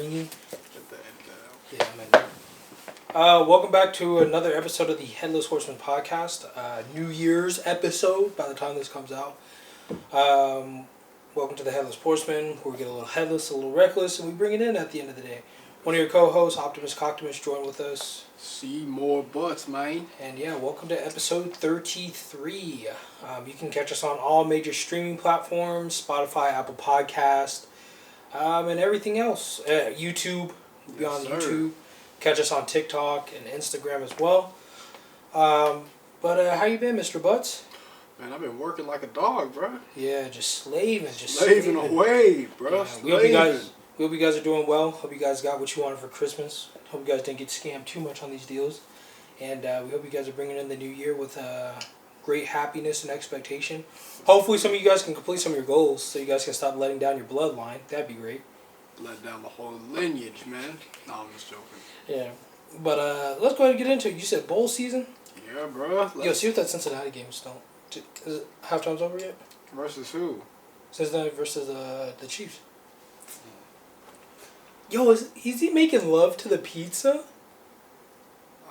Yeah, welcome back to another episode of the Headless Horsemen Podcast. New Year's episode by the time this comes out. Welcome to the Headless Horsemen, where we get a little headless, a little reckless, and we bring it in at the end of the day. One of your co-hosts, Optimus Coctimus, joined with us. See more butts, man. And yeah, welcome to episode 33. You can catch us on all major streaming platforms, Spotify, Apple Podcast, and everything else. YouTube, beyond YouTube. Catch us on TikTok and Instagram as well. But how you been, Mr. Butts? Man, I've been working like a dog, bro. Yeah, just slaving. Slaving away, bro. Yeah, we hope you guys are doing well. Hope you guys got what you wanted for Christmas. Hope you guys didn't get scammed too much on these deals. And we hope you guys are bringing in the new year with great happiness and expectation. Hopefully some of you guys can complete some of your goals so you guys can stop letting down your bloodline. That'd be great. Let down the whole lineage, man. No, I'm just joking. Yeah. But let's go ahead and get into it. You said bowl season? Yeah, bro. Yo, see what that Cincinnati game is still. Is it halftime's over yet? Versus who? Cincinnati versus the Chiefs. Yo, is he making love to the pizza?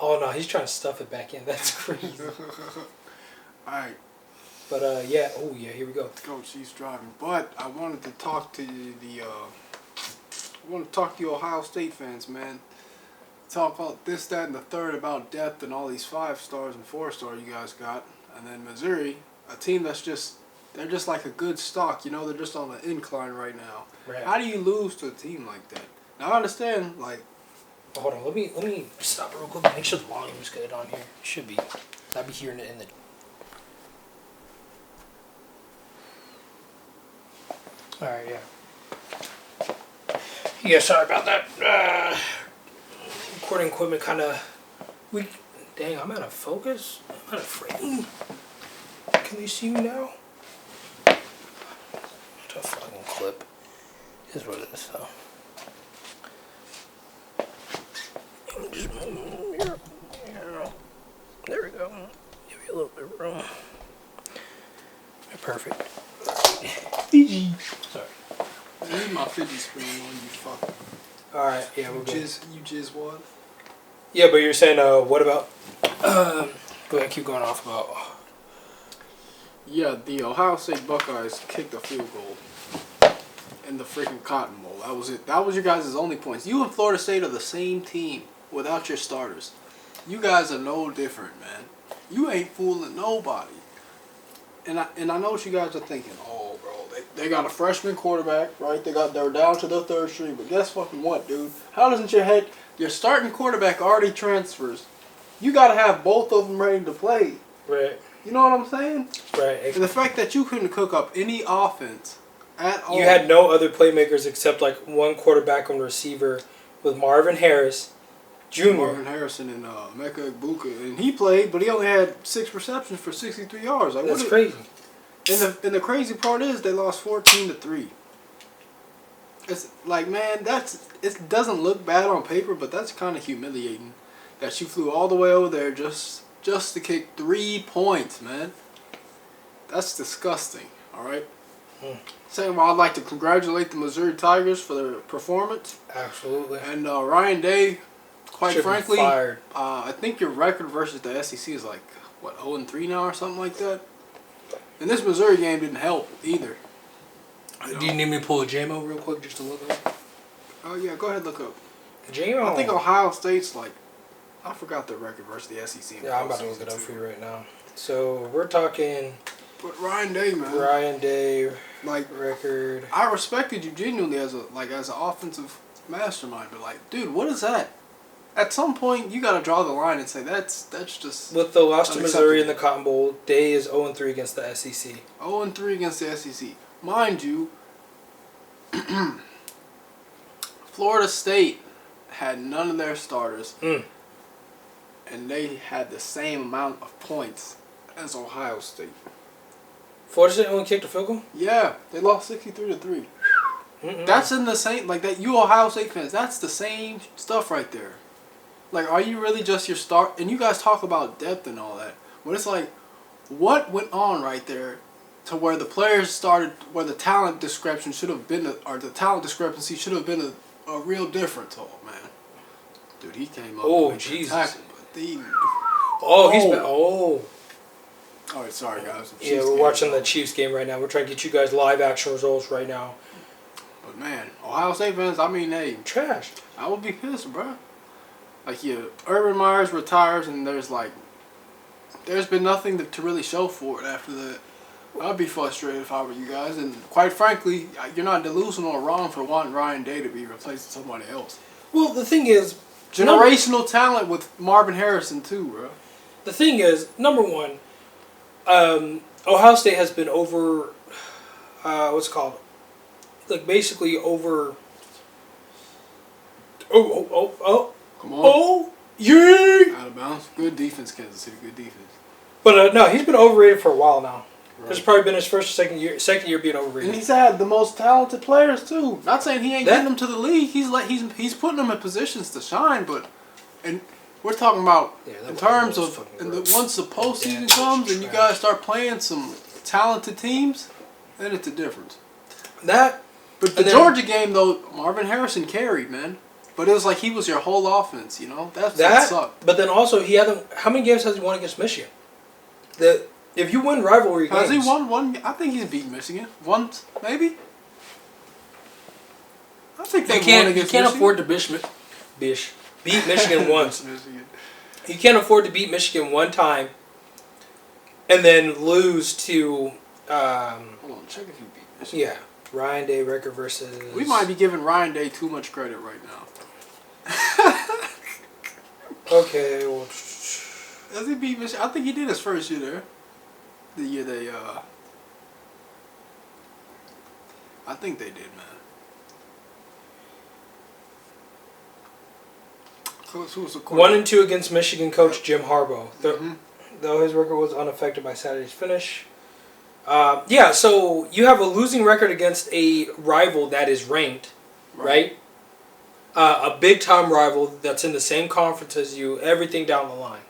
Oh no, he's trying to stuff it back in. That's crazy. Alright. But yeah, oh yeah, here we go. Let's go, Chiefs driving. But I wanted to talk to you Ohio State fans, man. Talk about this, that, and the third about depth and all these 5 stars and 4 star you guys got. And then Missouri, a team that's they're just like a good stock, you know, they're just on the incline right now. Right. How do you lose to a team like that? Now I understand, like, hold on, let me stop real quick. Make sure the volume is good on here. It should be. I'll be hearing it in the. All right, yeah. Yeah, sorry about that. Recording equipment kind of. Dang, I'm out of focus. I'm out of frame. Can they see me now? What a fucking clip. Is what it is, though. Just move here. There we go. Give you a little bit of room. Perfect. Fiji. Sorry. Leave my fidget spinner on, you fuck. Alright, yeah, we're good. You jizz what? Yeah, but you're saying, what about... go ahead, keep going off about... Yeah, the Ohio State Buckeyes kicked a field goal in the freaking Cotton Bowl. That was it. That was your guys' only points. You and Florida State are the same team without your starters. You guys are no different, man. You ain't fooling nobody. And I know what you guys are thinking. Oh, bro, they got a freshman quarterback, right? They're down to their third string. But guess fucking what, dude? How doesn't your starting quarterback already transfers? You got to have both of them ready to play. Right. You know what I'm saying? Right. And the fact that you couldn't cook up any offense at all. You had no other playmakers except like one quarterback and receiver with Marvin Harris Jr. Marvin Harrison and Mecca Ibuka. And he played, but he only had 6 receptions for 63 yards. Like, that's crazy. And the crazy part is they lost 14-3. It's like, man, it doesn't look bad on paper, but that's kind of humiliating that you flew all the way over there just to kick 3 points, man. That's disgusting, all right? Second of all, I'd like to congratulate the Missouri Tigers for their performance. Absolutely. And Ryan Day, quite frankly, fired. I think your record versus the SEC is like, what, 0-3 now or something like that? And this Missouri game didn't help either. Do you need me to pull a JMO real quick just to look up? Oh, yeah, go ahead, look up. JMO? I think Ohio State's like, I forgot their record versus the SEC. Yeah, I'm about to look it up for you right now. So, we're talking... But Ryan Day, man. Ryan Day, like, record... I respected you genuinely as an offensive mastermind, but like, dude, what is that? At some point, you got to draw the line and say that's just. With the loss to Missouri in the Cotton Bowl, Day is 0-3 against the SEC. 0-3 against the SEC, mind you. Florida State had none of their starters, and they had the same amount of points as Ohio State. Florida State only kicked a field goal? Yeah, they lost 63-3. That's in the same, like that. You Ohio State fans, that's the same stuff right there. Like, are you really just your start? And you guys talk about depth and all that. But it's like, what went on right there to where the players started, where the talent discrepancy should have been, or the talent discrepancy should have been a real difference. Oh man, dude, he came up. Oh Jesus! Tackle, but he's been. Oh, all right, sorry guys. Yeah, we're watching the Chiefs game right now. We're trying to get you guys live action results right now. But man, Ohio State fans, I mean, hey, trash. I would be pissed, bro. Like, yeah, Urban Meyers retires, and there's been nothing to really show for it after that. I'd be frustrated if I were you guys, and quite frankly, you're not delusional or wrong for wanting Ryan Day to be replaced with somebody else. Well, the thing is, generational talent with Marvin Harrison too, bro. The thing is, number one, Ohio State has been over, what's it called? Like basically over. Come on. Oh, yeah. Out of bounds. Good defense, Kansas City. Good defense. But no, he's been overrated for a while now. Right. This has probably been his first or second year being overrated. And he's had the most talented players too. Not saying he ain't getting them to the league. He's putting them in positions to shine, but and we're talking about in terms of once the postseason comes and you guys start playing some talented teams, then it's a difference. But the Georgia game though, Marvin Harrison carried, man. But it was like he was your whole offense, you know. That sucked. But then also he hasn't. How many games has he won against Michigan? If you win rivalry games, has he won one? I think he's beat Michigan once, maybe. I think they won against Michigan. You can't afford to beat Michigan once. You can't afford to beat Michigan one time, and then lose to. Hold on, check if you beat Michigan. Yeah, Ryan Day record versus. We might be giving Ryan Day too much credit right now. Okay, well. Does he beat Michigan? I think he did his first year there. The year they, I think they did, man. Who was the quarterback? 1-2 against Michigan coach Jim Harbaugh. Though his record was unaffected by Saturday's finish. Yeah, so you have a losing record against a rival that is ranked, right? A big-time rival that's in the same conference as you, everything down the line.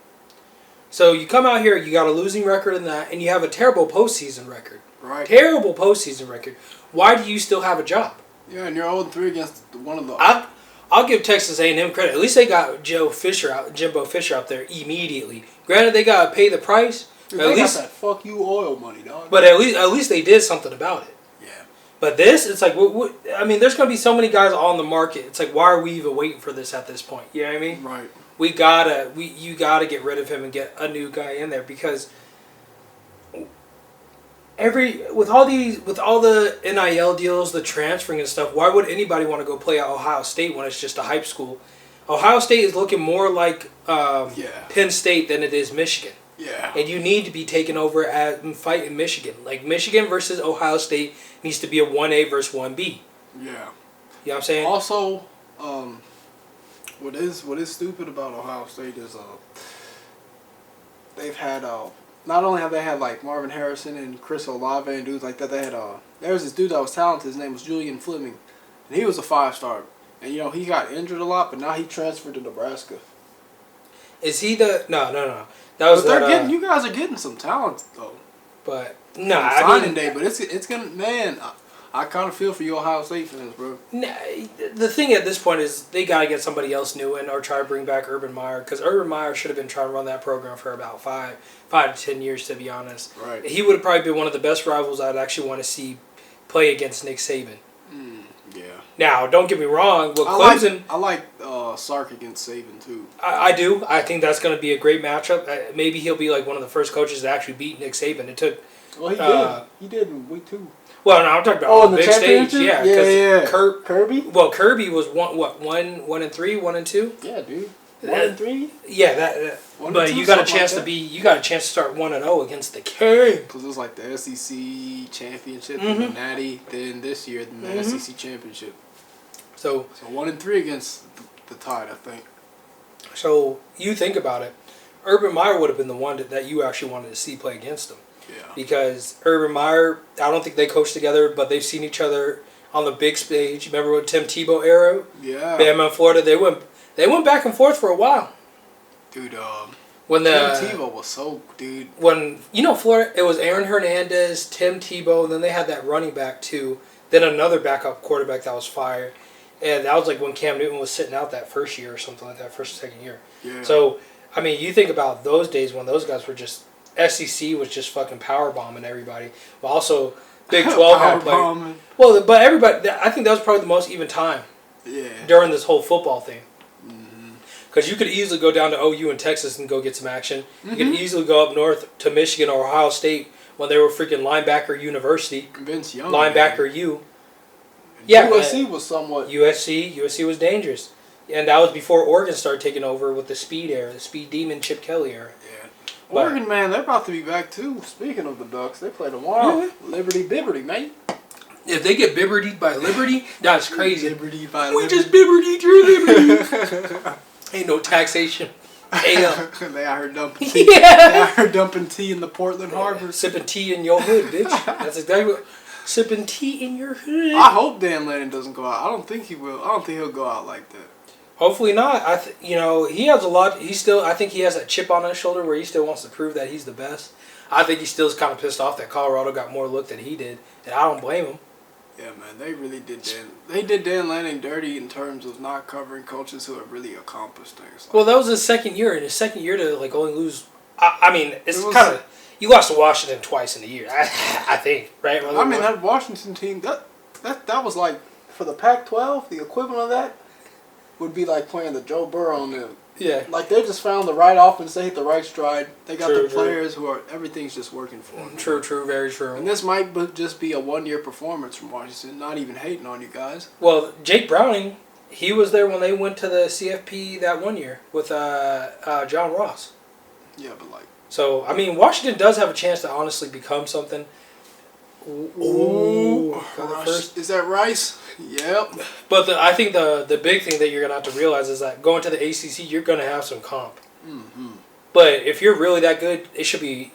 So you come out here, you got a losing record in that, and you have a terrible postseason record. Right. Terrible postseason record. Why do you still have a job? Yeah, and you're 0-3 against one of the... I'll give Texas A&M credit. At least they got Jimbo Fisher out there immediately. Granted, they got to pay the price. Dude, they got that fuck you oil money, dog. But at least they did something about it. Yeah. But this, it's like, I mean, there's going to be so many guys on the market. It's like, why are we even waiting for this at this point? You know what I mean? Right. You gotta get rid of him and get a new guy in there because with all the NIL deals, the transferring and stuff, why would anybody want to go play at Ohio State when it's just a hype school? Ohio State is looking more like Penn State than it is Michigan. Yeah. And you need to be taken over and fighting Michigan. Like Michigan versus Ohio State needs to be a 1A versus 1B. Yeah. You know what I'm saying? Also, what is stupid about Ohio State is they've had not only have they had like Marvin Harrison and Chris Olave and dudes like that, they had there was this dude that was talented. His name was Julian Fleming, and he was a 5-star. And you know he got injured a lot, but now he transferred to Nebraska. Is he the no? That was you guys are getting some talent though. But signing day, but it's gonna man. I kind of feel for you Ohio State fans, bro. Nah, the thing at this point is they got to get somebody else new in or try to bring back Urban Meyer because Urban Meyer should have been trying to run that program for about 5 to 10 years, to be honest. Right. He would have probably been one of the best rivals I'd actually want to see play against Nick Saban. Yeah. Now, don't get me wrong. Well, Clemson. I like Sark against Saban too. I do. I think that's going to be a great matchup. Maybe he'll be like one of the first coaches to actually beat Nick Saban. It took. Well, he did. He did in week 2. Well, no, I'm talking about on the big stage. Yeah, yeah. Kirby. Well, Kirby was 1-3, 1-2. Yeah, dude. 1-3. Yeah, that. But you got a chance to be. You got a chance to start 1-0 against the King. Because it was like the SEC championship, and the Natty. Then this year the SEC championship. So 1-3 against the Tide, I think. So you think about it, Urban Meyer would have been the one that you actually wanted to see play against him. Yeah. Because Urban Meyer, I don't think they coached together, but they've seen each other on the big stage. Remember when Tim Tebow era? Yeah. Bama in Florida, they went back and forth for a while. Dude, when Tim Tebow was so dude. When Florida, it was Aaron Hernandez, Tim Tebow, and then they had that running back too. Then another backup quarterback that was fired. And that was like when Cam Newton was sitting out that first year or something like that, first or second year. Yeah. So, I mean, you think about those days when those guys were just, SEC was just fucking power bombing everybody. But also, Big 12 had players. Well, but everybody, I think that was probably the most even time. Yeah. During this whole football thing. Because you could easily go down to OU in Texas and go get some action. You could easily go up north to Michigan or Ohio State when they were freaking linebacker university. Vince Young. Linebacker U. Yeah. USC was somewhat. USC was dangerous. And that was before Oregon started taking over with the speed era, the speed demon Chip Kelly era. Yeah. Oregon, man, they're about to be back too. Speaking of the Ducks, they play tomorrow. Yeah. Liberty Bibberty, mate. If they get bibbertied by Liberty, that's crazy. Bibberty by we Liberty. just bibbertied your Liberty. Ain't no taxation. They out here dumping tea. They out here dumping tea in the Portland Harbor. Sipping tea in your hood, bitch. That's exactly what. Sipping tea in your hood. I hope Dan Lanning doesn't go out. I don't think he will. I don't think he'll go out like that. Hopefully not. He has a lot. I think he has that chip on his shoulder where he still wants to prove that he's the best. I think he still is kind of pissed off that Colorado got more look than he did, and I don't blame him. Yeah, man, they really did They did Dan Lanning dirty in terms of not covering coaches who have really accomplished things. Well, that was his second year, and his second year to only lose. I mean, it's kind of you lost to Washington twice in a year. I think, right? I mean, that Washington team that was like for the Pac-12, the equivalent of that would be like playing the Joe Burrow on them. Yeah. Like they just found the right offense, they hit the right stride. They got the players who are everything's just working for them. True, very true. And this might just be a 1 year performance from Washington. Not even hating on you guys. Well, Jake Browning, he was there when they went to the CFP that 1 year with John Ross. Yeah, but like. So I mean, Washington does have a chance to honestly become something. Ooh, first. Is that Rice? Yep. But I think the big thing that you're going to have to realize is that going to the ACC, you're going to have some comp. Mm-hmm. But if you're really that good, you should be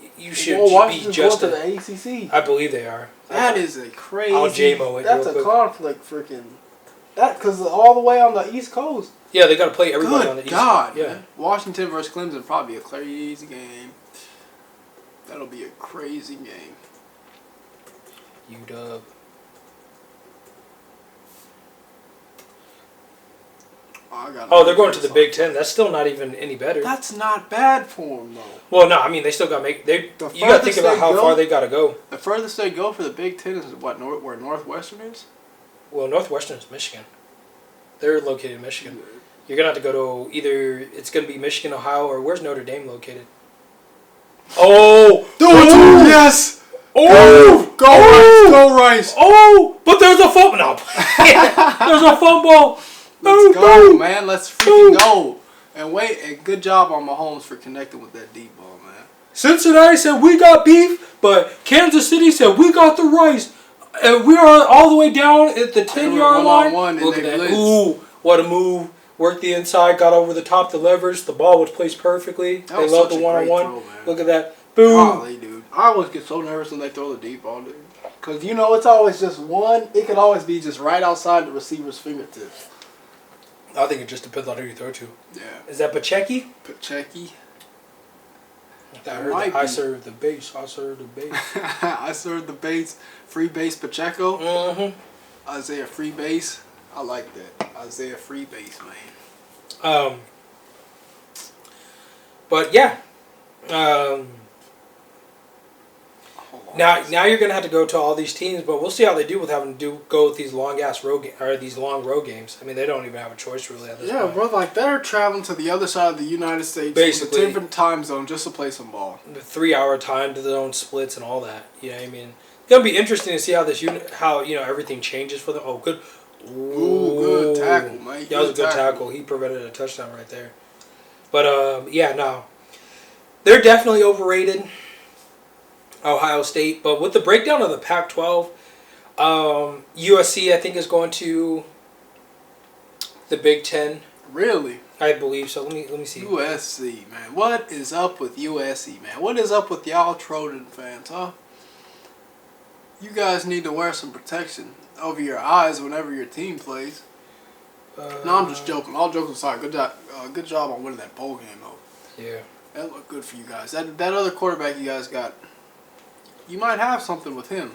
just to the ACC. I believe they are. That is a crazy. I'll JMO it. That's a conflict, freaking. That because all the way on the East Coast. Yeah, they got to play everybody on the East Coast. Yeah. Washington versus Clemson probably a crazy game. That'll be a crazy game. UW. They're going to the Big Ten. That's still not even any better. That's not bad for them, though. Well, no, I mean they still got to make. You got to think about how far they got to go. The furthest they go for the Big Ten is what where Northwestern is. Well, Northwestern is Michigan. They're located in Michigan. You're gonna have to go to either it's gonna be Michigan, Ohio, or where's Notre Dame located? Oh, yes. Oh, go Rice. Oh, but there's a fumble. No, there's a fumble. Let's go, man. Let's freaking go. And good job on Mahomes for connecting with that deep ball, man. Cincinnati said we got beef, but Kansas City said we got the rice. And we are all the way down at the 10-yard line. Look at that. Ooh, what a move. Worked the inside, got over the top, the leverage. The ball was placed perfectly. They love the one-on-one. Look at that. Boom. Golly, dude. I always get so nervous when they throw the deep ball, dude. Because, it's always just one. It could always be just right outside the receiver's fingertips. I think it just depends on who you throw to. Yeah. Is that Pacheco? Pacheco. I serve the base. I serve the base. I serve the base. Free base Pacheco. Mm-hmm. Isaiah free base. I like that. Isaiah free base, man. But yeah. Now you're gonna have to go to all these teams, but we'll see how they do with having to go with these long road games. I mean, they don't even have a choice really at this point. Yeah, bro, like they're traveling to the other side of the United States, basically a different time zone just to play some ball. The 3-hour time zone splits and all that. You know what I mean? It's gonna be interesting to see how how everything changes for them. Oh, good. Ooh, good tackle, mate. That was a good tackle. He prevented a touchdown right there. But they're definitely overrated. Ohio State, but with the breakdown of the Pac-12, USC I think is going to the Big Ten. Really? I believe so. Let me see. USC, man. What is up with USC, man? What is up with y'all Trojan fans, huh? You guys need to wear some protection over your eyes whenever your team plays. No, I'm just joking. All jokes aside, good job on winning that bowl game, though. Yeah. That looked good for you guys. That other quarterback you guys got, you might have something with him.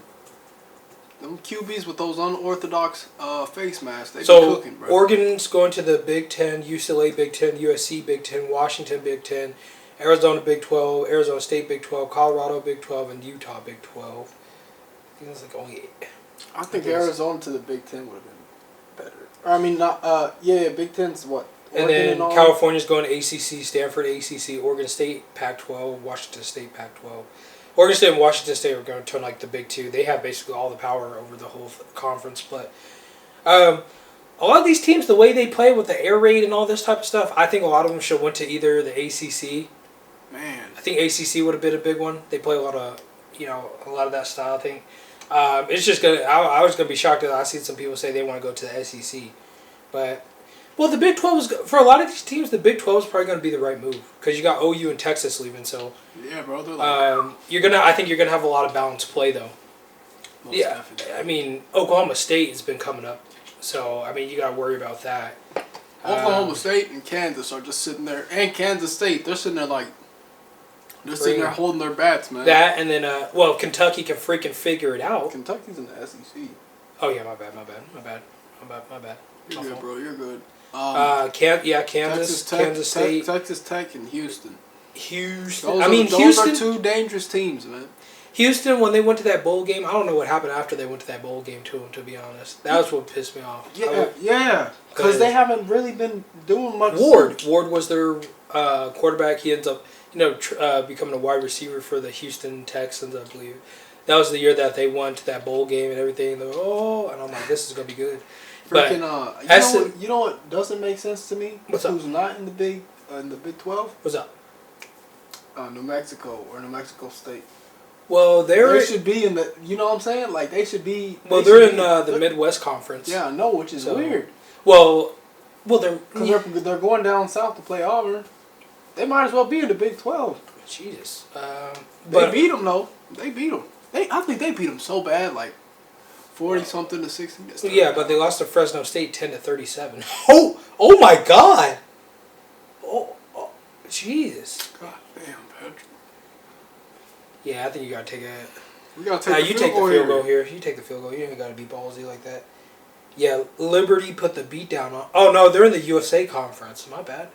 Them QBs with those unorthodox face masks, they be So cooking, bro. Oregon's going to the Big Ten, UCLA Big Ten, USC Big Ten, Washington Big Ten, Arizona Big 12, Arizona State Big 12, Colorado Big 12, and Utah Big 12. I think it's like only 8. I think Arizona to the Big Ten would have been better. I mean, not Big Ten's what? And then California's going to ACC, Stanford ACC, Oregon State Pac-12, Washington State Pac-12. Oregon State and Washington State are going to turn like the big two. They have basically all the power over the whole conference. But a lot of these teams, the way they play with the air raid and all this type of stuff, I think a lot of them should have went to either the ACC. Man, I think ACC would have been a big one. They play a lot of that style thing. It's just gonna. I was gonna be shocked that I seen some people say they want to go to the SEC, but. Well, the Big 12 is for a lot of these teams. The Big 12 is probably going to be the right move because you got OU and Texas leaving. So yeah, bro. They're like, I think you're gonna have a lot of balanced play though. most Yeah, definitely. I mean Oklahoma State has been coming up, so I mean you got to worry about that. Oklahoma State and Kansas are just sitting there, and Kansas State, they're sitting there like they're sitting there holding their bats, man. That and then Kentucky can freaking figure it out. Kentucky's in the SEC. Oh yeah, my bad. You're good, bro. You're good. Kansas State, Texas Tech, and Houston. Houston. Those are two dangerous teams, man. Houston, when they went to that bowl game, I don't know what happened after they went to that bowl game to be honest. That was what pissed me off. Yeah. Because they haven't really been doing much. Ward was their quarterback. He ends up, becoming a wide receiver for the Houston Texans, I believe. That was the year that they went to that bowl game and everything. And I'm like, this is gonna be good. Freaking, you know what doesn't make sense to me? What's up? Who's not in the Big 12? What's up? New Mexico or New Mexico State. Well, they should be in the. You know what I'm saying? Like they should be. Well, they're in the Midwest Conference. Yeah, I know, which is weird. Well, they're going down south to play Auburn. They might as well be in the Big 12. Jesus. They beat them though. They beat them. I think they beat them so bad, like 40-something to 60. Yeah, but they lost to Fresno State 10-37. Oh my God. Oh, Jesus. God damn, Patrick. Yeah, I think you gotta take it. We gotta take You take the field goal here. You take the field goal. You ain't gotta be ballsy like that. Yeah, Liberty put the beat down on. Oh no, they're in the USA Conference. My bad.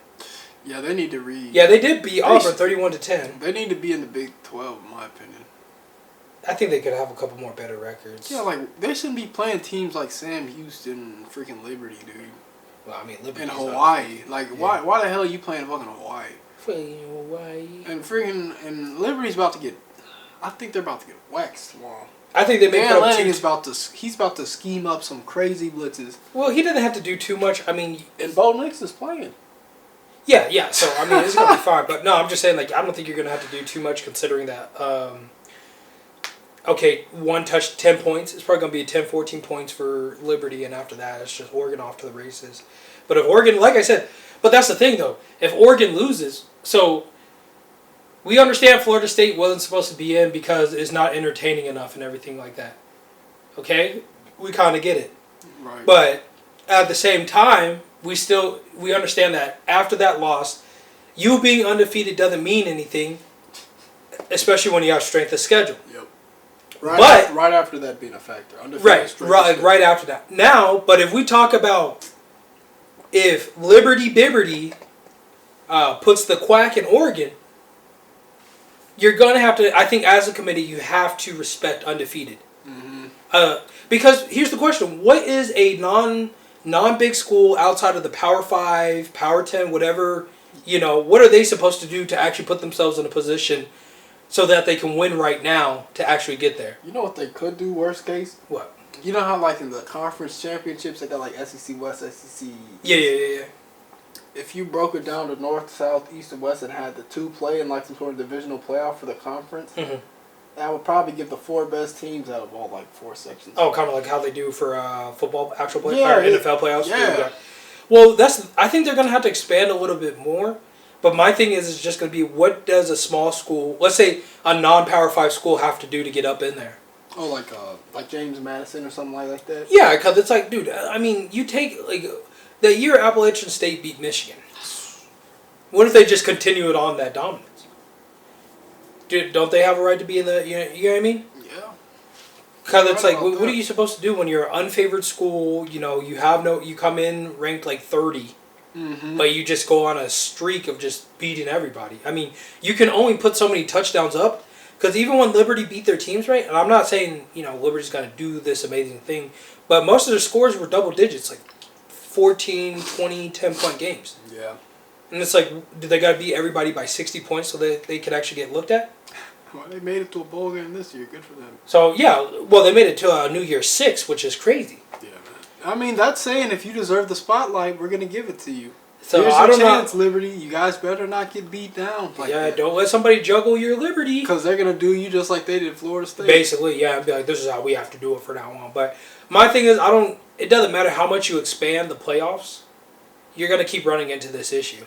Yeah, they need to read. Yeah, they did beat Auburn 31-10. They need to be in the Big 12, in my opinion. I think they could have a couple more better records. Yeah, like they shouldn't be playing teams like Sam Houston and freaking Liberty, dude. Well, I mean, Liberty in Hawaii. Like, yeah. Why the hell are you playing fucking Hawaii? Hawaii. And Liberty's about to get. I think they're about to get waxed tomorrow. I think they may put up he's about to scheme up some crazy blitzes. Well, he doesn't have to do too much. I mean, and Bo Nix is playing. Yeah. So I mean, it's gonna be fine. But no, I'm just saying, like, I don't think you're gonna have to do too much considering that. Okay, 10 points. It's probably going to be 10-14 points for Liberty, and after that, it's just Oregon off to the races. But if Oregon, like I said, but that's the thing, though. If Oregon loses, so we understand Florida State wasn't supposed to be in because it's not entertaining enough and everything like that. Okay? We kind of get it. Right. But at the same time, we understand that after that loss, you being undefeated doesn't mean anything, especially when you have strength of schedule. Yep. Right after that being a factor. Right after that. Now, but if we talk about if Liberty Bibberty puts the quack in Oregon, you're going to have to, I think as a committee, you have to respect undefeated. Mm-hmm. Because here's the question. What is a non-big school outside of the Power 5, Power 10, whatever, what are they supposed to do to actually put themselves in a position so that they can win right now to actually get there? You know what they could do, worst case? What? You know how, like, in the conference championships, they got, like, SEC West, SEC East? Yeah. If you broke it down to North, South, East, and West and had the two play in, like, some sort of divisional playoff for the conference, that would probably give the 4 best teams out of all, like, 4 sections. Oh, kind of like how they do for football, actual play, or NFL playoffs? Yeah. Well, I think they're going to have to expand a little bit more. But my thing is, it's just going to be, what does a small school, let's say a non-Power 5 school, have to do to get up in there? Oh, like James Madison or something like that? Yeah, because it's like, dude, I mean, you take, like, the year Appalachian State beat Michigan. What if they just continue it on that dominance? Don't they have a right to be in the, you know what I mean? Yeah. Because it's like, what are you supposed to do when you're an unfavored school? You know, you come in ranked like 30, but you just go on a streak of just beating everybody. I mean, you can only put so many touchdowns up. Because even when Liberty beat their teams, right, and I'm not saying, you know, Liberty's going to do this amazing thing, but most of their scores were double digits, like 14, 20, 10-point games. Yeah. And it's like, do they got to beat everybody by 60 points so that they could actually get looked at? Well, they made it to a bowl game this year. Good for them. So, yeah, well, they made it to a New Year's 6, which is crazy. Yeah, man. I mean, that's saying if you deserve the spotlight, we're going to give it to you. So here's I your don't chance, know. Liberty. You guys better not get beat down. Like that. Don't let somebody juggle your Liberty. Because they're going to do you just like they did Florida State. Basically, yeah, and be like, this is how we have to do it for now on. But my thing is, it doesn't matter how much you expand the playoffs, you're going to keep running into this issue.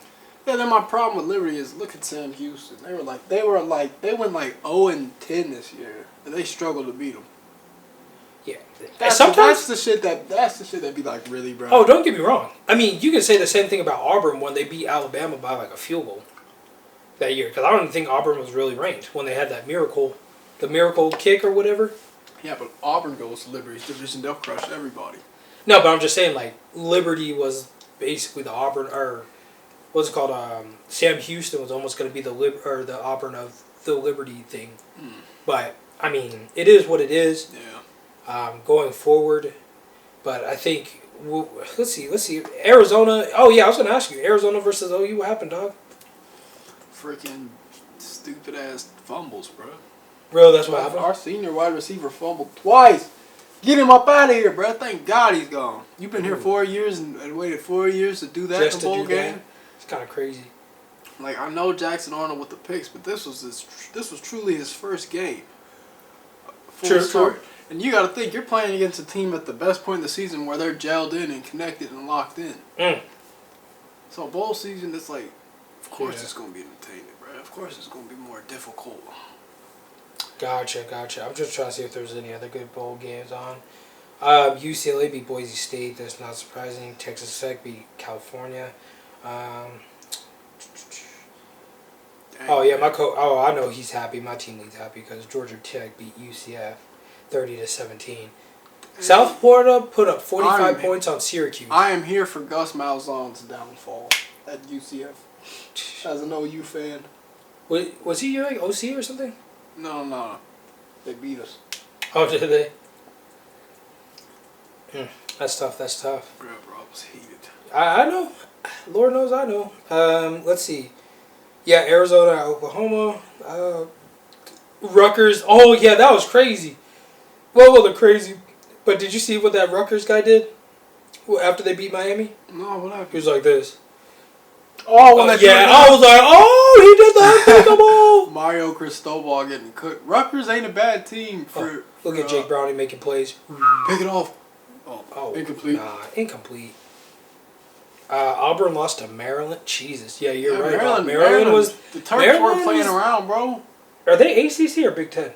Yeah, then my problem with Liberty is look at Sam Houston. They went like 0-10 this year, and they struggled to beat them. Yeah, That's the shit that be like, really, bro. Oh, don't get me wrong. I mean, you can say the same thing about Auburn when they beat Alabama by like a field goal that year, because I don't even think Auburn was really ranked when they had that miracle kick or whatever. Yeah, but Auburn goes to Liberty's division, they'll crush everybody. No, but I'm just saying, like, Liberty was basically the Auburn, or what's it called? Sam Houston was almost going to be the Auburn of the Liberty thing. But I mean, it is what it is. Yeah. Going forward, but I think let's see. Arizona. Oh yeah, I was going to ask you. Arizona versus OU. What happened, dog? Freaking stupid ass fumbles, bro. Bro, that's what happened. Our senior wide receiver fumbled twice. Get him up out of here, bro. Thank God he's gone. You've been here 4 years and waited 4 years to do that Just in a bowl game. It's kind of crazy. Like, I know Jackson Arnold with the picks, but this was truly his first game. True. And you got to think, you're playing against a team at the best point in the season where they're gelled in and connected and locked in. So bowl season, it's like, of course it's going to be entertaining, bro. Of course it's going to be more difficult. Gotcha. I'm just trying to see if there's any other good bowl games on. UCLA beat Boise State. That's not surprising. Texas Tech beat California. Oh yeah, I know he's happy. My team league's happy because Georgia Tech beat UCF 30-17. South Florida put up 45 points on Syracuse. I am here for Gus Malzahn's downfall at UCF as an OU fan. Was he your like OC or something? No. They beat us. Oh, did they? That's tough. Bro, I was heated. I know. Lord knows I know. Let's see. Yeah, Arizona, Oklahoma, Rutgers. Oh, yeah, that was crazy. Well, they're crazy. But did you see what that Rutgers guy did after they beat Miami? No, what happened? He was like this. Oh, I was like, oh, he did the unthinkable. Mario Cristobal getting cooked. Rutgers ain't a bad team for. Look at Jake Browning making plays. Pick it off. Oh, incomplete. Nah, incomplete. Auburn lost to Maryland. Jesus, yeah, you're right. Maryland was the Terps weren't playing around, bro. Are they ACC or Big Ten?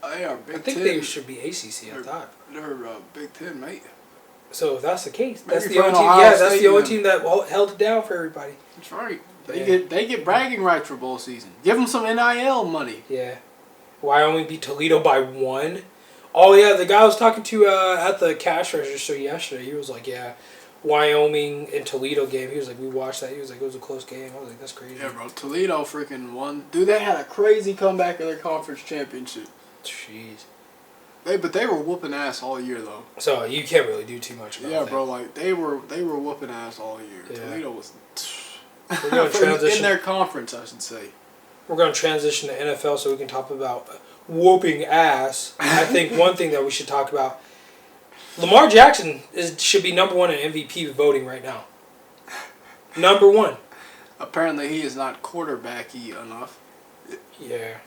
They are Big Ten. I think they should be ACC. I thought they're Big Ten, mate. So if that's the case, Maybe that's the only team. Yeah, that's the only team that held it down for everybody. That's right. They get bragging rights for bowl season. Give them some NIL money. Yeah. Wyoming beat Toledo by 1. Oh yeah, the guy I was talking to at the cash register yesterday, he was like, yeah, Wyoming and Toledo game. He was like, we watched that. He was like, it was a close game. I was like, that's crazy. Yeah, bro. Toledo freaking won. Dude, they had a crazy comeback in their conference championship. Jeez. But they were whooping ass all year though. So you can't really do too much about that. Yeah, bro. Like they were whooping ass all year. Yeah. Toledo was. We're going to transition in their conference, I should say. We're going to transition to NFL so we can talk about whooping ass. I think one thing that we should talk about. Lamar Jackson should be number 1 in MVP voting right now. Number 1. Apparently, he is not quarterbacky enough. Yeah,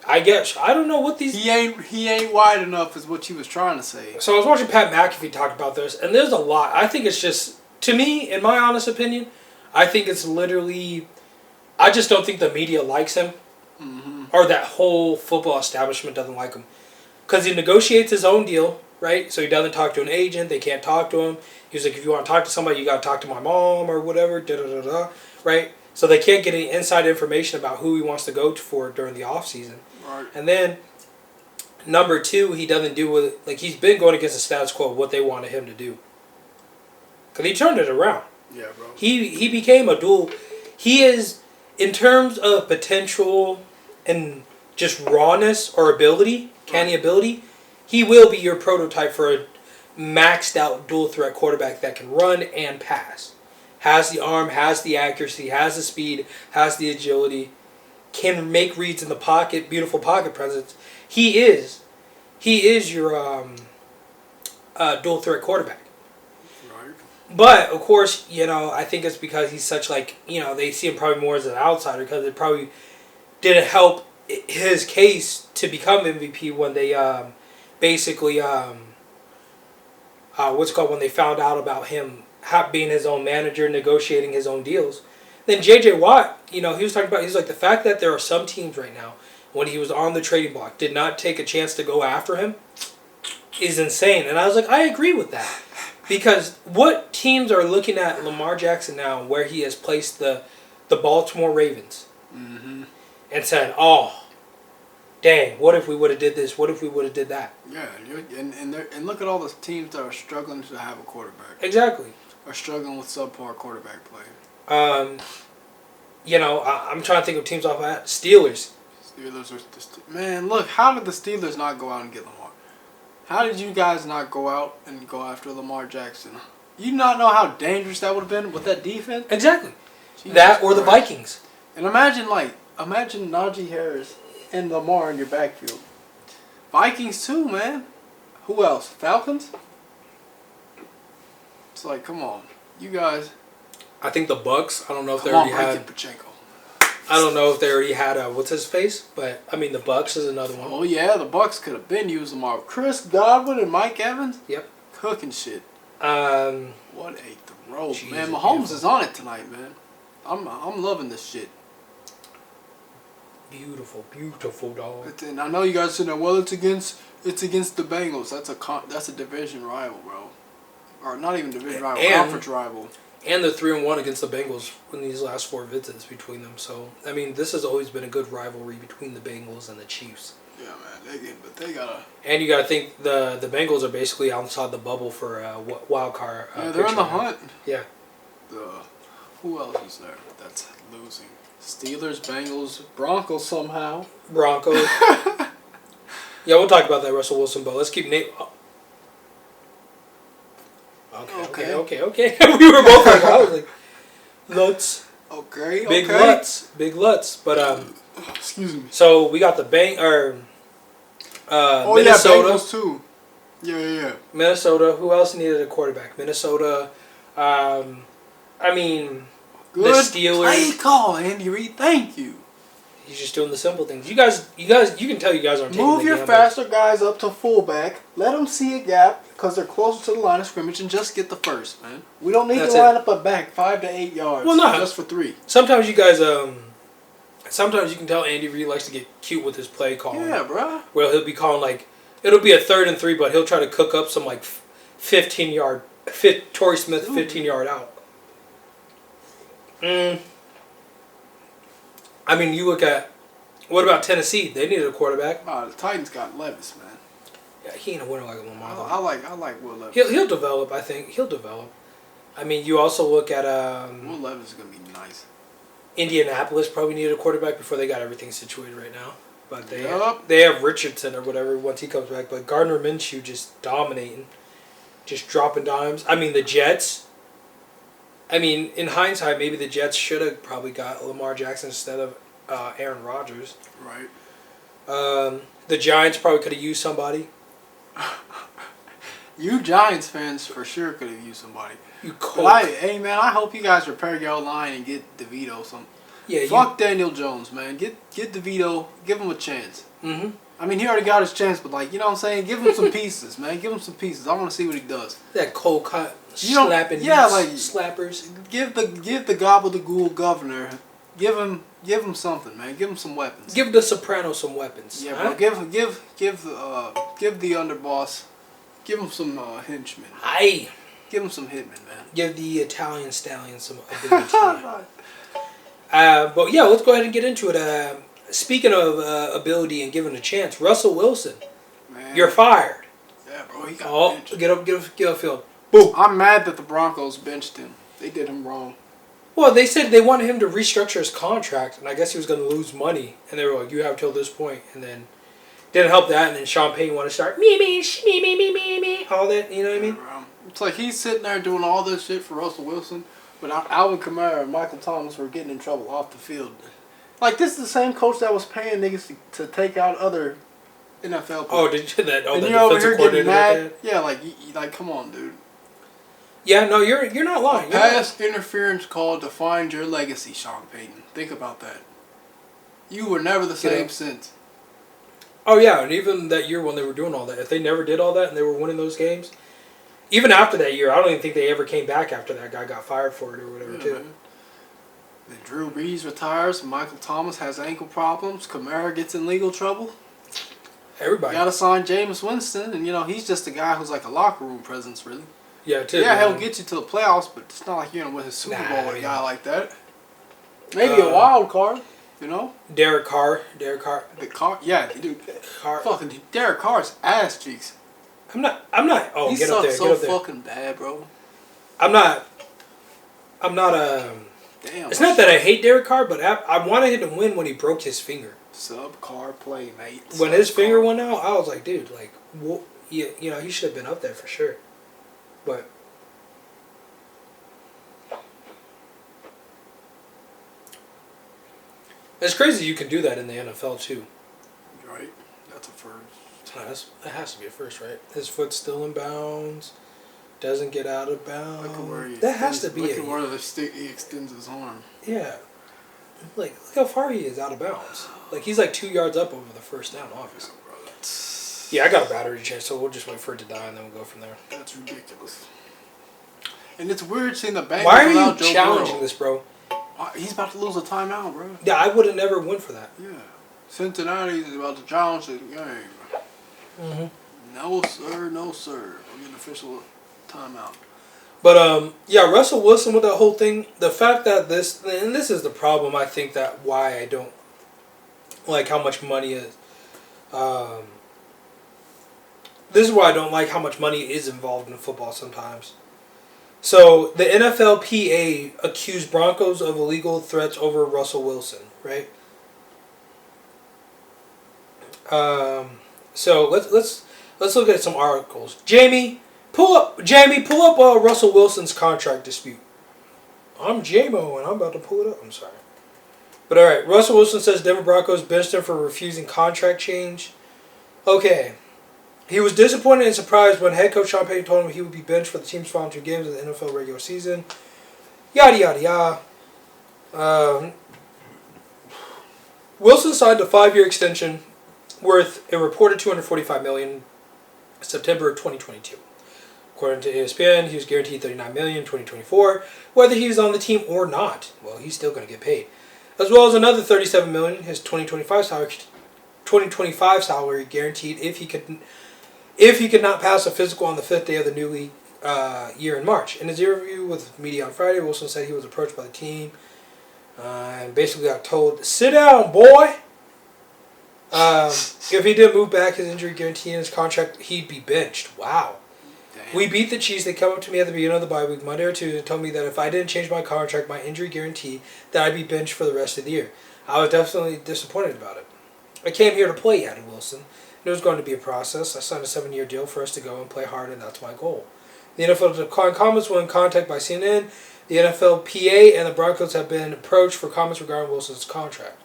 I guess I don't know what these. He ain't wide enough, is what she was trying to say. So I was watching Pat McAfee talk about this, and there's a lot. I think it's just, to me, in my honest opinion, I think it's literally. I just don't think the media likes him, or that whole football establishment doesn't like him, because he negotiates his own deal. Right? So he doesn't talk to an agent. They can't talk to him. He was like, if you want to talk to somebody, you got to talk to my mom or whatever. Right? So they can't get any inside information about who he wants to go for during the off season. Right. And then Number two, he doesn't do what, like, he's been going against the status quo of what they wanted him to do. Because he turned it around. Yeah, bro. He became a dual. He is, in terms of potential and just rawness or ability, canny ability, he will be your prototype for a maxed out dual threat quarterback that can run and pass. Has the arm, has the accuracy, has the speed, has the agility, can make reads in the pocket, beautiful pocket presence. He is your dual threat quarterback. Right. But of course, I think it's because he's such they see him probably more as an outsider because it probably didn't help his case to become MVP when they basically when they found out about him being his own manager, negotiating his own deals. Then J.J. Watt, he was talking about, he's like, the fact that there are some teams right now, when he was on the trading block, did not take a chance to go after him is insane. And I was like, I agree with that. Because what teams are looking at Lamar Jackson now, where he has placed the Baltimore Ravens, and said, oh, dang, what if we would have did this? What if we would have did that? Yeah, and look at all the teams that are struggling to have a quarterback. Exactly. Are struggling with subpar quarterback play. I'm trying to think of teams off that. Steelers. Man, look, how did the Steelers not go out and get Lamar? How did you guys not go out and go after Lamar Jackson? You not know how dangerous that would have been with that defense? Exactly. Jesus that or Christ. the Vikings. And imagine Najee Harris and Lamar in your backfield. Vikings too, man. Who else? Falcons? It's like, come on. You guys. I think the Bucks. I don't know if they Come already on, had. Pacheco. I don't know if they already had what's his face, but I mean the Bucks is another one. Oh yeah, the Bucks could have been used Lamar. Chris Godwin and Mike Evans. Yep. Cooking shit. What a throw, Jesus, man. Mahomes beautiful. is on it tonight, man. I'm loving this shit. Beautiful, beautiful dog. And I know you guys said, well, it's against the Bengals. That's a division rival, bro. Or not even division rival, conference rival. And they're 3-1 against the Bengals in these last 4 visits between them. So I mean, this has always been a good rivalry between the Bengals and the Chiefs. Yeah, man. They gotta. And you gotta think the Bengals are basically outside the bubble for wild card. Yeah, they're in the hunt. Yeah. Who else is there that's losing? Steelers, Bengals, Broncos somehow. Broncos. Yeah, we'll talk about that Russell Wilson, but let's keep Nate. Okay. We were both like, I was like, Lutz. Okay. Big Lutz. But excuse me. So we got the Minnesota. Bengals too. Yeah. Minnesota. Who else needed a quarterback? Minnesota. Good the Steelers. play call, Andy Reid. Thank you. He's just doing the simple things. You guys, you can tell you guys aren't taking Move the your gamble. faster guys up to fullback. Let them see a gap because they're closer to the line of scrimmage and just get the first, man. We don't need That's to line up a back 5 to 8 yards. Well, no. Just for 3. Sometimes you guys, sometimes you can tell Andy Reid likes to get cute with his play calling. Yeah, bro. Where he'll be calling it'll be a 3rd and 3, but he'll try to cook up some 15-yard, Torrey Smith 15-yard out. I mean, you look at, what about Tennessee? They needed a quarterback. The Titans got Levis, man. Yeah, he ain't a winner like Lamar. I like Will Levis. He'll develop, I think. He'll develop. I mean, you also look at Will Levis is gonna be nice. Indianapolis probably needed a quarterback before they got everything situated right now. But they have Richardson or whatever once he comes back. But Gardner Minshew just dominating, just dropping dimes. I mean, the Jets. I mean, in hindsight, maybe the Jets should have probably got Lamar Jackson instead of Aaron Rodgers. Right. The Giants probably could have used somebody. You Giants fans for sure could have used somebody. Hey man, I hope you guys repair your line and get DeVito some. Yeah. Fuck Daniel Jones, man. Get DeVito. Give him a chance. Mm-hmm. I mean, he already got his chance, but you know what I'm saying? Give him some pieces, man. Give him some pieces. I want to see what he does. That cold cut slapping. Slappers. Give the gobbledygook governor. Give him something, man. Give him some weapons. Give the Sopranos some weapons. Yeah, bro. Give the underboss. Give him some henchmen. Aye. Give him some hitmen, man. Give the Italian stallion some ability. But yeah, let's go ahead and get into it. Speaking of ability and giving a chance, Russell Wilson man. You're fired. Yeah, bro. He got benched. Get up field. Boom. I'm mad that the Broncos benched him. They did him wrong. Well, they said they wanted him to restructure his contract, and I guess he was going to lose money. And they were like, "You have till this point," and then didn't help that. And then Sean Payton wanted to start me, all that. You know what I mean? It's like he's sitting there doing all this shit for Russell Wilson, but Alvin Kamara and Michael Thomas were getting in trouble off the field. Like, this is the same coach that was paying niggas to take out other NFL players. Oh, did you that? Oh, and the you're over defensive here getting coordinator. mad. Yeah, like, come on, dude. Yeah, no, you're not lying. Pass interference call defined your legacy, Sean Payton. Think about that. You were never the same since. Oh, yeah, and even that year when they were doing all that, if they never did all that and they were winning those games, even after that year, I don't even think they ever came back after that guy got fired for it or whatever, too. Man. Then Drew Brees retires. Michael Thomas has ankle problems. Kamara gets in legal trouble. Everybody. You got to sign Jameis Winston, and, he's just a guy who's like a locker room presence, really. Yeah, too. Yeah, he'll get you to the playoffs, but it's not like you're going to win his Super Bowl with a guy like that. Maybe a wild card, Derek Carr. The Carr, yeah, dude. Fucking Derek Carr's ass cheeks. I'm not. Oh, he get up there. so Get up there. fucking bad, bro. I'm not. Damn. It's not that I hate Derek Carr, but I wanted him to win when he broke his finger. Sub-car play, mate. When his finger went out, I was like, dude, like, he should have been up there for sure. But it's crazy you can do that in the NFL too. Right, that's a first. That has to be a first, right? His foot's still in bounds, doesn't get out of bounds. That has to be. Look at where he extends his arm. Yeah, look how far he is out of bounds. Like he's like 2 yards up over the first down, obviously. Yeah, I got a battery chair, so we'll just wait for it to die and then we'll go from there. That's ridiculous. And it's weird seeing the Bengals. Why are you challenging this, bro? He's about to lose a timeout, bro. Yeah, I would have never went for that. Yeah. Cincinnati's about to challenge the game. Mm-hmm. No, sir. No, sir. We're getting official timeout. But, yeah, Russell Wilson with that whole thing, the fact that this is the problem, I think, that why I don't like how much money is, this is why I don't like how much money is involved in football sometimes. So, the NFLPA accused Broncos of illegal threats over Russell Wilson, right? So, let's look at some articles. Jamie, pull up Russell Wilson's contract dispute. I'm J-Mo, and I'm about to pull it up. I'm sorry. But, all right, Russell Wilson says Denver Broncos benched him for refusing contract change. Okay. He was disappointed and surprised when head coach Sean Payton told him he would be benched for the team's final 2 games of the NFL regular season. Yada, yada, yada. Wilson signed a 5-year extension worth a reported $245 million September 2022. According to ESPN, he was guaranteed $39 million in 2024, whether he's on the team or not. Well, he's still going to get paid. As well as another $37 million, his 2025 salary guaranteed if he could not pass a physical on the 5th day of the new year in March. In his interview with media on Friday, Wilson said he was approached by the team and basically got told, "Sit down, boy." If he didn't move back his injury guarantee in his contract, he'd be benched. Wow. Damn. We beat the Chiefs. They come up to me at the beginning of the bye week, Monday or Tuesday, and told me that if I didn't change my contract, my injury guarantee, that I'd be benched for the rest of the year. I was definitely disappointed about it. I came here to play, added Wilson. It was going to be a process. I signed a 7-year deal for us to go and play hard, and that's my goal. The NFL declined comments when contacted by CNN. The NFLPA and the Broncos have been approached for comments regarding Wilson's contract.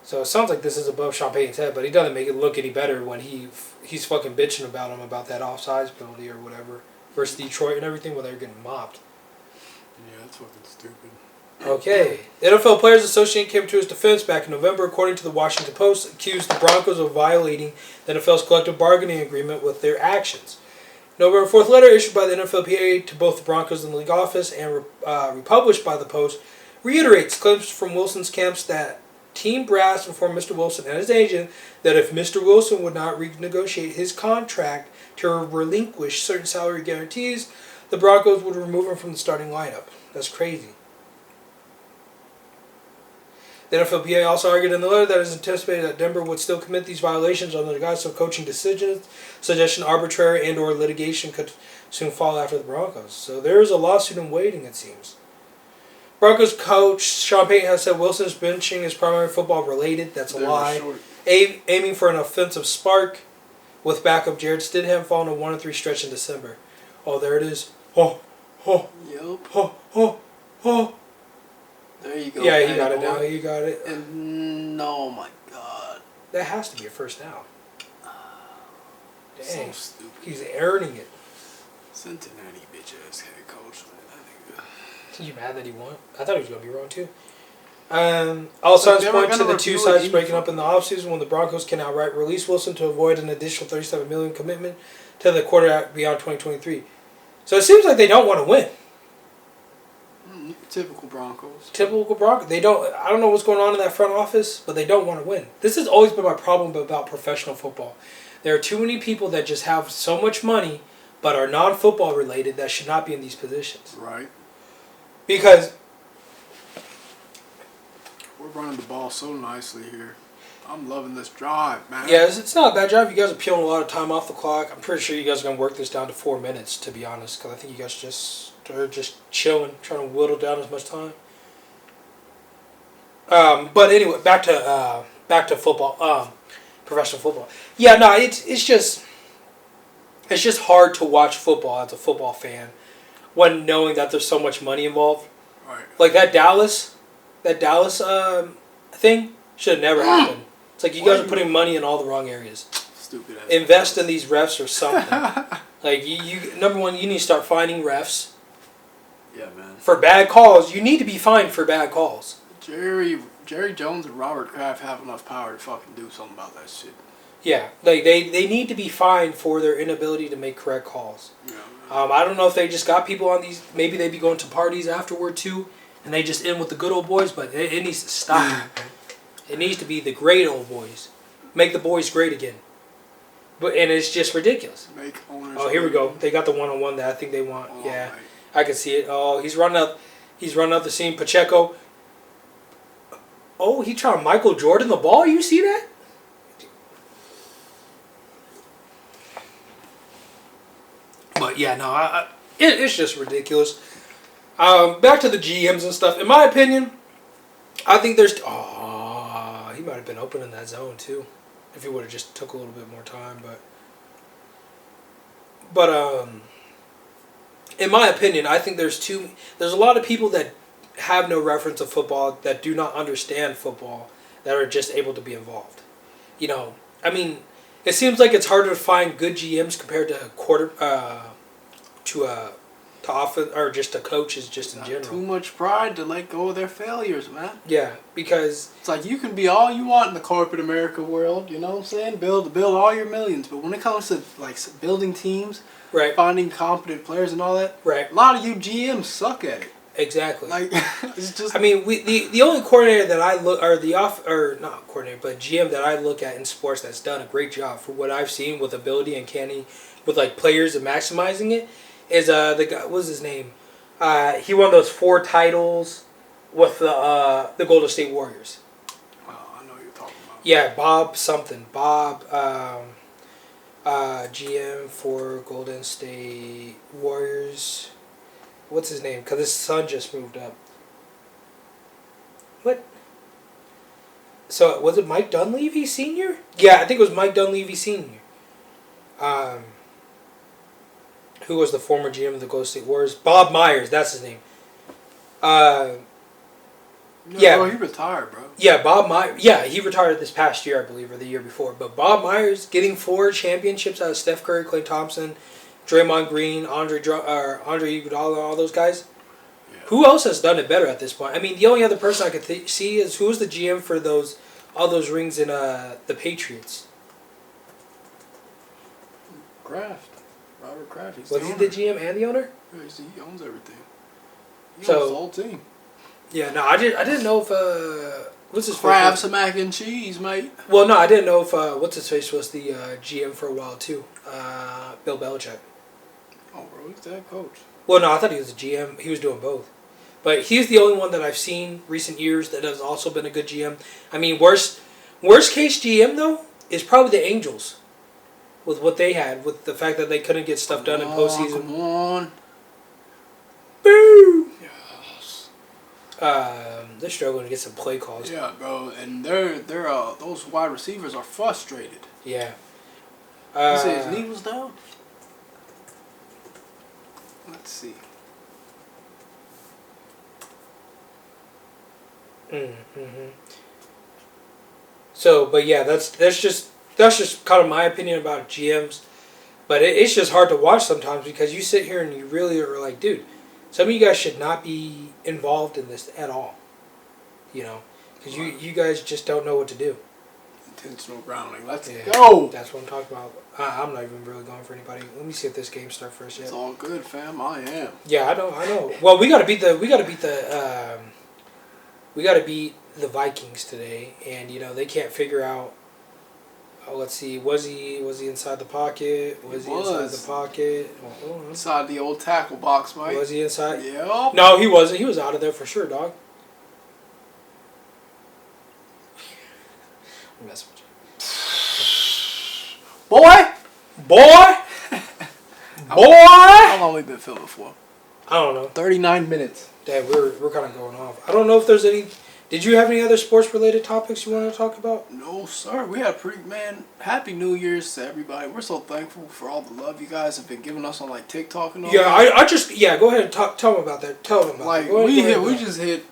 So it sounds like this is above Sean Payton's head, but he doesn't make it look any better when he's fucking bitching about him about that offsides penalty or whatever versus Detroit and everything when they're getting mopped. Yeah, that's fucking stupid. Okay. The NFL Players Association came to his defense back in November, according to the Washington Post, accused the Broncos of violating the NFL's collective bargaining agreement with their actions. November 4th letter issued by the NFLPA to both the Broncos and the league office and republished by the Post reiterates claims from Wilson's camps that Team Brass informed Mr. Wilson and his agent that if Mr. Wilson would not renegotiate his contract to relinquish certain salary guarantees, the Broncos would remove him from the starting lineup. That's crazy. The NFLPA also argued in the letter that it is anticipated that Denver would still commit these violations under the guise of coaching decisions. Suggestion arbitrary and or litigation could soon follow after the Broncos. So there is a lawsuit in waiting, it seems. Broncos coach Sean Payton has said Wilson's benching is primarily football related. That's a lie. Aiming for an offensive spark with backup Jared Stidham following a 1-3 stretch in December. Oh, there it is. Oh. There you go. Yeah, he got it now. He got it. And oh my God. That has to be a first down. Dang. So stupid. He's earning it. Cincinnati bitch ass head coach. Are you mad that he won? I thought he was going to be wrong too. All signs point to the two sides breaking up in the offseason when the Broncos can outright release Wilson to avoid an additional $37 million commitment to the quarterback beyond 2023. So it seems like they don't want to win. Typical Broncos. Typical Broncos. They don't. I don't know what's going on in that front office, but they don't want to win. This has always been my problem about professional football. There are too many people that just have so much money, but are non-football related that should not be in these positions. Right. Because we're running the ball so nicely here. I'm loving this drive, man. Yeah, it's not a bad drive. You guys are peeling a lot of time off the clock. I'm pretty sure you guys are going to work this down to 4 minutes, to be honest, because I think you guys are just chilling, trying to whittle down as much time. But anyway, back to football, professional football. Yeah, no, it's just hard to watch football as a football fan when knowing that there's so much money involved. Right. Like that Dallas thing should have never happened. It's like you guys are putting money in all the wrong areas. Stupid ass. Invest in these refs or something. Like you number one, you need to start finding refs. Yeah, man. For bad calls, you need to be fined for bad calls. Jerry Jones and Robert Kraft have enough power to fucking do something about that shit. Yeah, like they need to be fined for their inability to make correct calls. Yeah. I don't know if they just got people on these. Maybe they be going to parties afterward too, and they just in with the good old boys. But it needs to stop. It needs to be the great old boys. Make the boys great again. And it's just ridiculous. Make owners. Oh, here we go. They got the one-on-one that I think they want. Oh, yeah, right. I can see it. Oh, he's running up the seam. Pacheco. Oh, he trying to Michael Jordan the ball. You see that? But yeah, no, it's just ridiculous. Back to the GMs and stuff. In my opinion, I think there's. Oh, he might have been open in that zone too, if he would have just took a little bit more time. But in my opinion, I think there's a lot of people that have no reference of football, that do not understand football, that are just able to be involved. You know, I mean, it seems like it's harder to find good GMs compared to to often or just to coaches just in general. Too much pride to let go of their failures, man. Yeah, because it's like you can be all you want in the corporate America world, you know what I'm saying? Build all your millions, but when it comes to like building teams, right, finding competent players and all that, right, a lot of you GMs suck at it. Exactly. Like it's just. I mean, the only coordinator that I look not coordinator, but GM that I look at in sports that's done a great job for what I've seen with ability and canny with like players and maximizing it is the guy. What's his name? He won those 4 titles with the Golden State Warriors. Oh, I know who you're talking about. Yeah, Bob something. Bob, GM for Golden State Warriors. What's his name? Because his son just moved up. What? So, was it Mike Dunleavy Sr.? Yeah, I think it was Mike Dunleavy Sr. Who was the former GM of the Golden State Warriors? Bob Myers, that's his name. Yeah. Bro, he retired, bro. Yeah, Bob Myers. Yeah, he retired this past year, I believe, or the year before. But Bob Myers getting 4 championships out of Steph Curry, Klay Thompson, Draymond Green, Andre Iguodala, all those guys. Yeah. Who else has done it better at this point? I mean, the only other person I could see is who was the GM for all those rings in the Patriots. Kraft. Robert Kraft. Was he the GM and the owner? Yeah, he owns everything. He owns the whole team. Yeah, no, I didn't know if what's his Crab face? some mac and cheese, mate. Well, no, I didn't know if what's his face was the GM for a while too. Bill Belichick. Oh, bro, he's that coach. Well, no, I thought he was a GM. He was doing both. But he's the only one that I've seen recent years that has also been a good GM. I mean, worst case GM, though, is probably the Angels. With what they had, with the fact that they couldn't get stuff done in postseason. Come on. Boo! Yes. They're struggling to get some play calls. Yeah, bro. And they're those wide receivers are frustrated. Yeah. You say his knee was down? Let's see. Mm-hmm. So, but yeah, that's just kind of my opinion about GMs. But it's just hard to watch sometimes because you sit here and you really are like, dude, some of you guys should not be involved in this at all. You know, because you guys just don't know what to do. Intentional grounding. Let's go. That's what I'm talking about. I'm not even really going for anybody. Let me see if this game starts first yet. It's all good, fam. I am. Yeah, I know. Well, we gotta beat the Vikings today, and you know they can't figure out. Let's see. Was he inside the pocket? Was he inside the pocket? Inside the old tackle box, Mike. Was he inside? Yeah. No, he wasn't. He was out of there for sure, dog. I'm messing with you. Boy. How long we been filming for? I don't know. 39 minutes. Damn, we're kind of going off. I don't know if there's any. Did you have any other sports-related topics you want to talk about? No, sir. We had happy New Year's to everybody. We're so thankful for all the love you guys have been giving us on like TikTok and all that. Yeah, go ahead and tell them about that. Tell them about like, that. We just hit,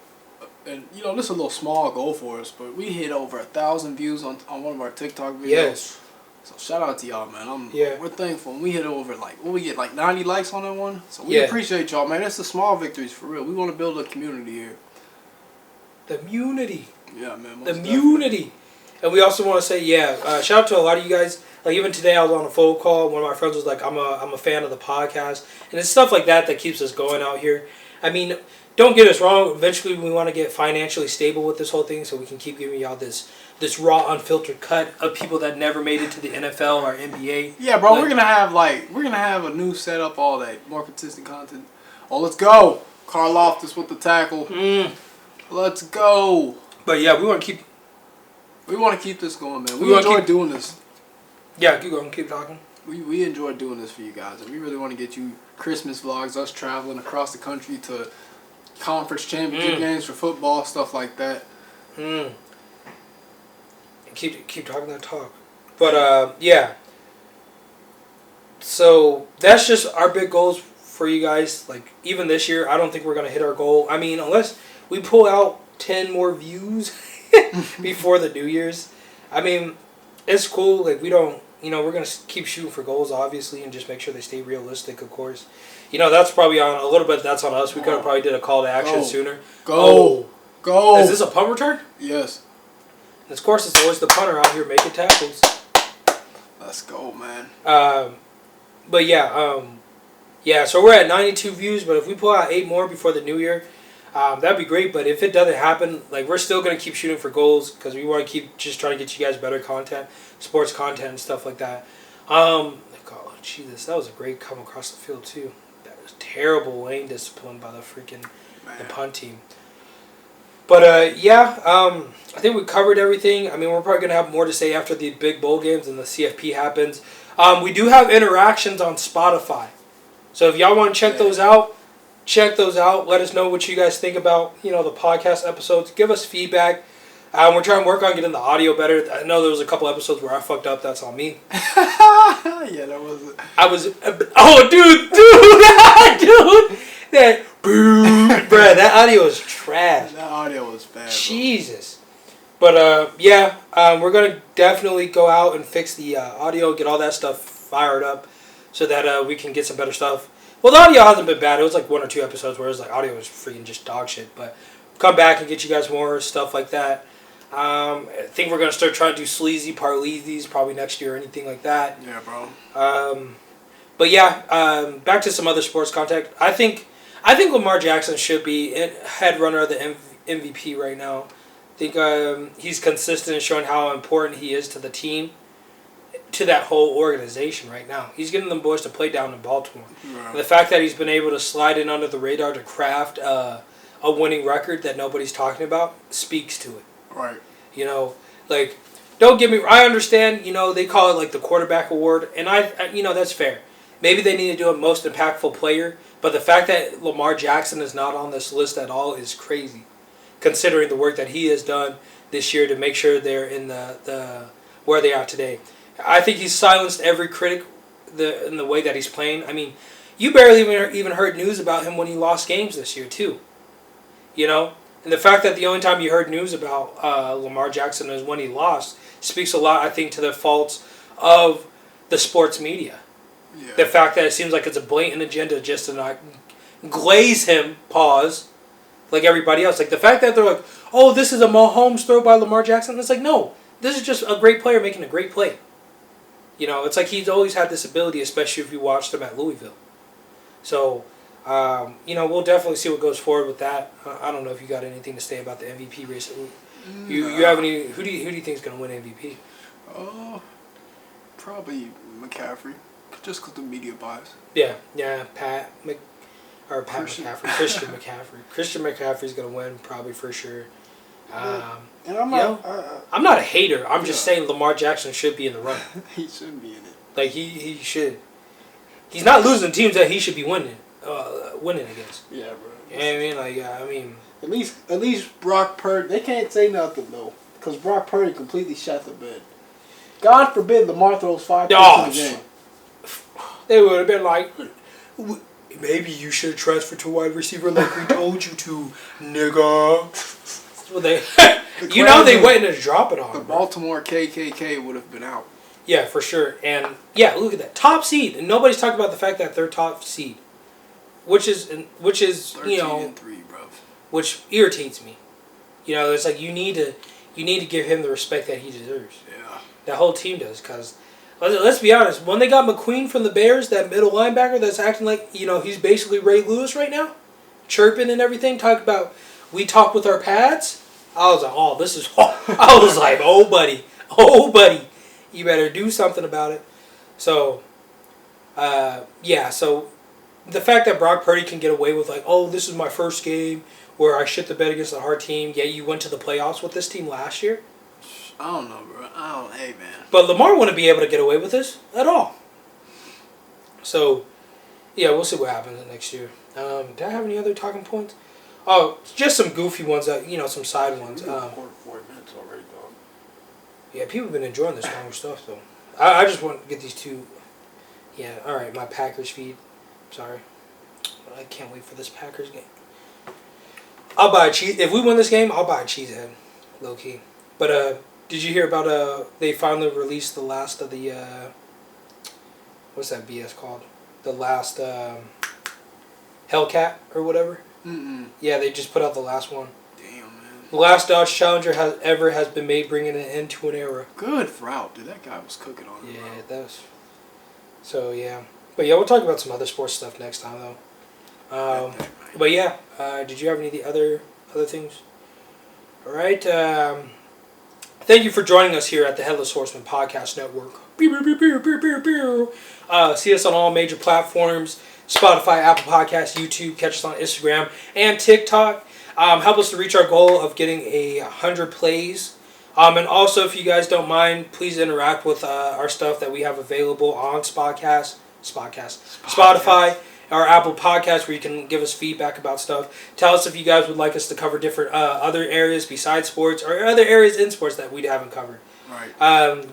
and you know, this is a little small goal for us, but we hit over 1,000 views on one of our TikTok videos. Yes. So shout out to y'all, man. We're thankful. And we hit over we get 90 likes on that one. So we appreciate y'all, man. It's the small victories for real. We want to build a community here. The community. Yeah, man. The community. And we also want to say, shout out to a lot of you guys. Like even today, I was on a phone call. One of my friends was like, "I'm a fan of the podcast," and it's stuff like that keeps us going out here. I mean, don't get us wrong. Eventually, we want to get financially stable with this whole thing, so we can keep giving y'all this raw, unfiltered cut of people that never made it to the NFL or NBA. Yeah, bro. We're gonna have a new setup, all that more consistent content. Oh, let's go, Karloftis with the tackle. Let's go. But yeah, we want to keep this going, man. We enjoy doing this. Yeah, keep going. Keep talking. We enjoy doing this for you guys, and we really want to get you Christmas vlogs, us traveling across the country to conference championship games for football, stuff like that. Keep talking that talk. But yeah. So that's just our big goals for you guys. Like even this year, I don't think we're gonna hit our goal. I mean, unless we pull out 10 more views before the New Year's. I mean, it's cool. Like we don't, we're gonna keep shooting for goals, obviously, and just make sure they stay realistic, of course. That's probably on a little bit. That's on us. We could have probably did a call to action sooner. Go. Is this a punt return? Yes. Of course, it's always the punter out here making tackles. Let's go, man. But yeah. So we're at 92 views. But if we pull out 8 more before the New Year, that'd be great. But if it doesn't happen, we're still gonna keep shooting for goals because we want to keep just trying to get you guys better content, sports content, and stuff like that. Oh, Jesus, that was a great come across the field too. That was terrible lane discipline by the punt team. But I think we covered everything. I mean, we're probably gonna have more to say after the big bowl games and the CFP happens. We do have interactions on Spotify, so if y'all want to check those out. Let us know what you guys think about the podcast episodes. Give us feedback. We're trying to work on getting the audio better. I know there was a couple episodes where I fucked up. That's on me. Yeah, that was it. Dude, that bruh, that audio is trash. That audio was bad. Jesus. But we're gonna definitely go out and fix the audio, get all that stuff fired up, so that we can get some better stuff. Well, the audio hasn't been bad. It was 1 or 2 episodes where it was audio was freaking just dog shit. But come back and get you guys more stuff like that. I think we're gonna start trying to do sleazy parleesies probably next year or anything like that. Yeah, bro. But yeah, back to some other sports content. I think Lamar Jackson should be head runner of the MVP right now. I think he's consistent in showing how important he is to the team, to that whole organization right now. He's getting them boys to play down in Baltimore. Right. The fact that he's been able to slide in under the radar to craft a a winning record that nobody's talking about speaks to it. Right. You know, like, don't get me. I understand. You know, they call it like the quarterback award, and that's fair. Maybe they need to do a most impactful player, but the fact that Lamar Jackson is not on this list at all is crazy, considering the work that he has done this year to make sure they're in the where they are today. I think he's silenced every critic in the way that he's playing. I mean, you barely even heard news about him when he lost games this year too. You know, and the fact that the only time you heard news about Lamar Jackson is when he lost speaks a lot, I think, to the faults of the sports media. Yeah. The fact that it seems like it's a blatant agenda just to not glaze him, like everybody else. Like the fact that they're like, oh, this is a Mahomes throw by Lamar Jackson. It's like, no, this is just a great player making a great play. You know, it's like he's always had this ability, especially if you watched him at Louisville. So, we'll definitely see what goes forward with that. I don't know if you got anything to say about the MVP race. You have any? Who do you think is going to win MVP? Probably McCaffrey, just because the media bias. Yeah, Christian McCaffrey. Christian McCaffrey's going to win probably for sure. And I'm not. I'm not a hater. I'm just saying Lamar Jackson should be in the run. He should be in it. Like he should. He's not losing teams that he should be winning against. Yeah, bro. You know what I mean? At least Brock Purdy. They can't say nothing though, because Brock Purdy completely shot the bed. God forbid Lamar throws 5 picks in the game. They would have been like, maybe you should transfer to wide receiver like we told you to, nigga. Well, they went in to drop it on the him. Baltimore KKK would have been out. Yeah, for sure. And yeah, look at that top seed, and nobody's talking about the fact that they're top seed, which is 13-3, bro. Which irritates me. You know, it's like you need to give him the respect that he deserves. Yeah, that whole team does, because let's be honest, when they got McQueen from the Bears, that middle linebacker that's acting like he's basically Ray Lewis right now, chirping and everything, talking about we talk with our pads. I was like, oh, this is. I was like, oh buddy, you better do something about it. So, so the fact that Brock Purdy can get away with like, oh, this is my first game where I shit the bed against a hard team. Yeah, you went to the playoffs with this team last year. I don't know, bro. Hey, man. But Lamar wouldn't be able to get away with this at all. So, yeah, we'll see what happens next year. Did I have any other talking points? Oh, just some goofy ones, some side ones. 4 minutes already, dog. Yeah, people have been enjoying this longer stuff, though. I just want to get these two. Yeah, all right, my Packers feed. Sorry. I can't wait for this Packers game. I'll buy a cheese. If we win this game, I'll buy a cheesehead, low key. But did you hear about they finally released the last of the what's that BS called? The last Hellcat or whatever. Mm-mm. Yeah, they just put out the last one. Damn, man. The last Dodge Challenger has been made, bringing an end to an era. Good route, dude. That guy was cooking on it. Yeah, that was. So yeah, but yeah, we'll talk about some other sports stuff next time though. But yeah, did you have any other things? All right. Thank you for joining us here at the Headless Horsemen Podcast Network. See us on all major platforms: Spotify, Apple Podcasts, YouTube. Catch us on Instagram and TikTok. Help us to reach our goal of getting 100 plays. And also, if you guys don't mind, please interact with our stuff that we have available on Spotify, or Apple Podcasts, where you can give us feedback about stuff. Tell us if you guys would like us to cover different other areas besides sports, or other areas in sports that we haven't covered. Right.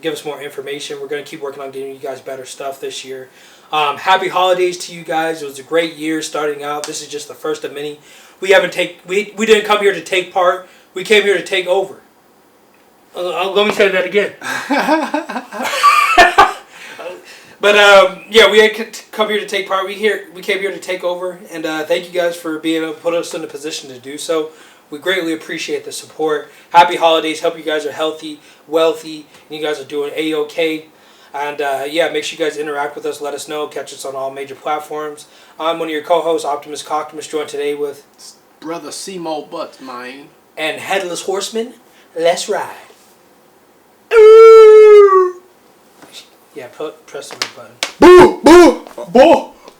Give us more information. We're going to keep working on getting you guys better stuff this year. Happy holidays to you guys. It was a great year starting out. This is just the first of many. We didn't come here to take part. We came here to take over. Let me say that again. But we had come here to take part. We came here to take over, and thank you guys for being able to put us in a position to do so. We greatly appreciate the support. Happy holidays. Hope you guys are healthy, wealthy, and you guys are doing A-OK. And make sure you guys interact with us. Let us know. Catch us on all major platforms. I'm one of your co-hosts, Optimus Coctimus, joined today with Brother Simo Butts, mine. And Headless Horsemen. Let's ride. Yeah, press the button. Boo! Boo! Boo!